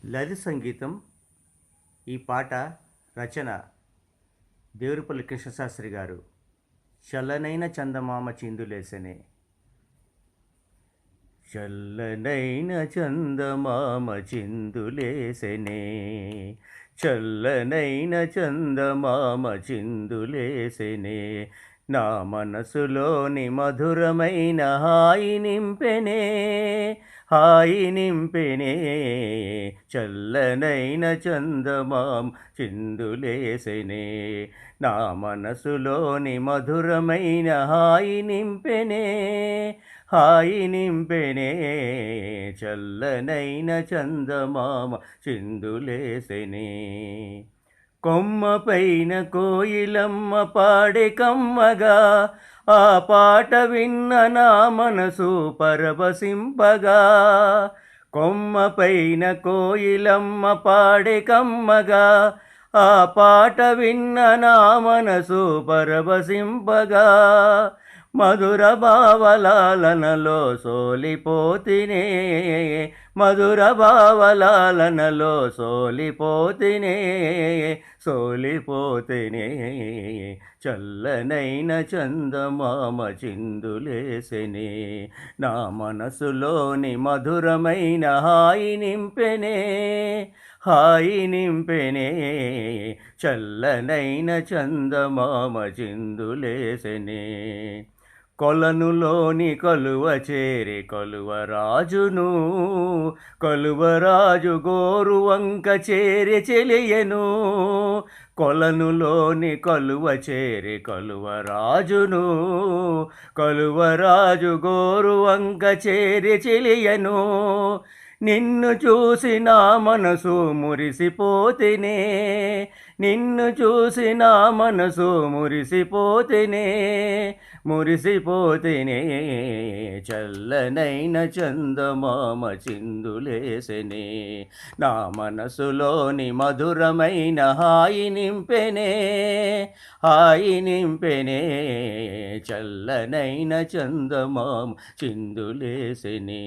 లలిత సంగీతం. ఈ పాట రచన దేవులపల్లి కృష్ణశాస్త్రి గారు. చల్లనైన చందమామ చిందులేసెనే. చల్లనైన చందమామ చిందులేసెనే, చల్లనైన చందమామ చిందులేసెనే, నా మనసులోని మధురమైన హాయి నింపెనే, హాయి నింపెనే. చల్లనైన చందమామ చిందులేసెనే, నా మనసులోని మధురమైన హాయి నింపెనే, హాయి నింపెనే. చల్లనైన చందమామ చిందులేసెనే. కొమ్మపైన కోయిలమ్మ పాడే కమ్మగా, ఆ పాట విన్న నా మనసు పరవశింపగా. కొమ్మపైన కోయిలమ్మ పాడే కమ్మగా, ఆ పాట విన్న నా మనసు పరవశింపగా. మధుర భావలాలనలో సోలిపోతినే, మధుర భావలాలనలో సోలిపోతినే, సోలిపోతినే. చల్లనైన చందమామ చిందులేసెనే, నా మనసులోని మధురమైన హాయి నింపెనే, హాయి నింపెనే. చల్లనైన చందమామ చిందులేసెనే. కొలనులోని కలువ చేరి కలువరాజును, కలువరాజు గోరువంక చేరి చెలియను. కొలనులోని కలువ చేరి కలువరాజును, కలువరాజు గోరువంక చేరి చెలియను. నిన్ను చూసి నా మనసు మురిసిపోతినే, నిన్ను చూసి నా మనసు మురిసిపోతినే, మురిసిపోతినే. చల్లనైన చందమామ చిందులేసెనే, నా మనసులోని మధురమైన హాయి నింపెనే, హాయి నింపెనే. చల్లనైన చందమామ చిందులేసెనే.